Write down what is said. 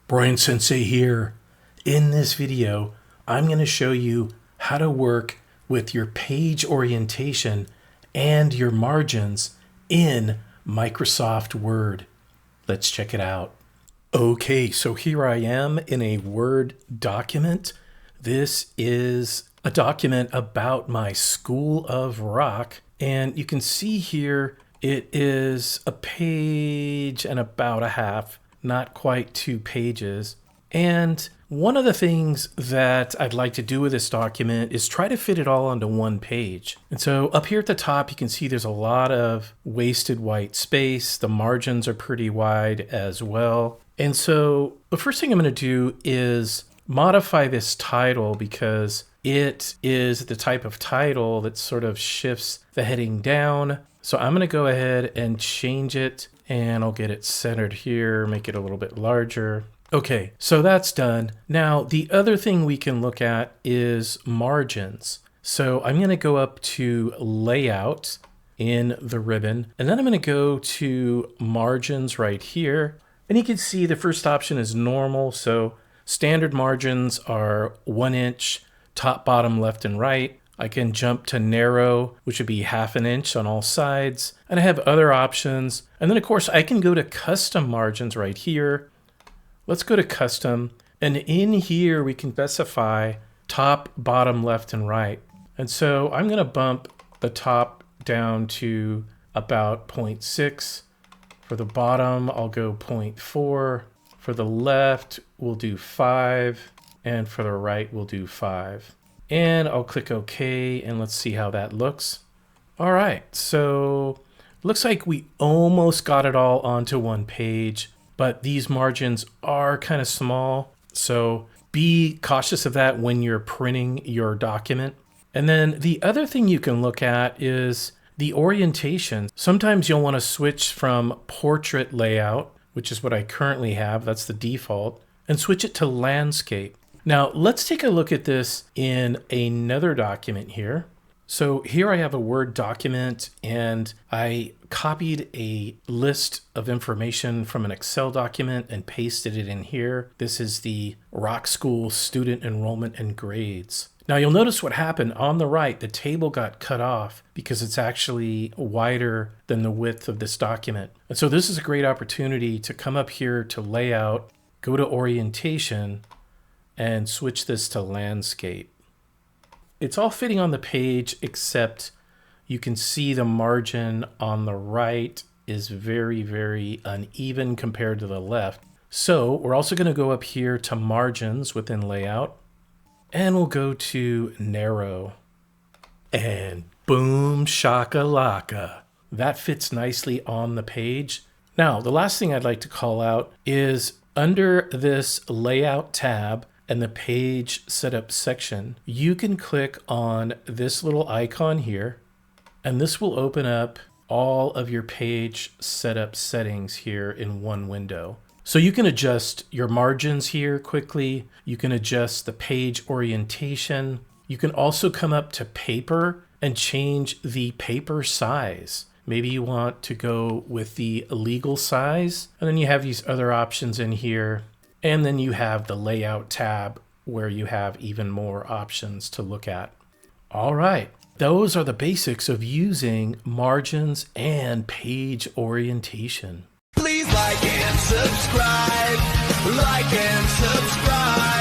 Brian Sensei here. In this video, I'm going to show you how to work with your page orientation and your margins in Microsoft Word. Let's check it out. Okay, so here I am in a Word document. This is a document about my School of Rock, and you can see here it is a page and about a half, not quite 2 pages. And one of the things that I'd like to do with this document is try to fit it all onto one page. And so up here at the top, you can see there's a lot of wasted white space. The margins are pretty wide as well. And so the first thing I'm going to do is modify this title because it is the type of title that sort of shifts the heading down. So I'm going to go ahead and change it, and I'll get it centered here, make it a little bit larger. Okay, so that's done. Now, the other thing we can look at is margins. So I'm going to go up to Layout in the ribbon, and then I'm going to go to Margins right here. And you can see the first option is normal. So standard margins are 1 inch, top, bottom, left, and right. I can jump to narrow, which would be 1/2 inch on all sides. And I have other options. And then of course I can go to custom margins right here. Let's go to custom. And in here we can specify top, bottom, left, and right. And so I'm going to bump the top down to about 0.6. For the bottom, I'll go 0.4. For the left, we'll do 5. And for the right, we'll do 5. And I'll click OK, and let's see how that looks. All right, so looks like we almost got it all onto one page, but these margins are kind of small. So be cautious of that when you're printing your document. And then the other thing you can look at is the orientation. Sometimes you'll want to switch from portrait layout, which is what I currently have, that's the default, and switch it to landscape. Now let's take a look at this in another document here. So here I have a Word document, and I copied a list of information from an Excel document and pasted it in here. This is the Rock School student enrollment and grades. Now you'll notice what happened on the right, the table got cut off because it's actually wider than the width of this document. And so this is a great opportunity to come up here to Layout, go to Orientation, and switch this to landscape. It's all fitting on the page, except you can see the margin on the right is very, very uneven compared to the left. So we're also going to go up here to margins within layout, and we'll go to narrow. And boom shakalaka. That fits nicely on the page. Now, the last thing I'd like to call out is under this layout tab, and the page setup section, you can click on this little icon here, and this will open up all of your page setup settings here in one window. So you can adjust your margins here quickly. You can adjust the page orientation. You can also come up to paper and change the paper size. Maybe you want to go with the legal size, and then you have these other options in here. And then you have the layout tab where you have even more options to look at. All right, those are the basics of using margins and page orientation. Please like and subscribe. Like and subscribe.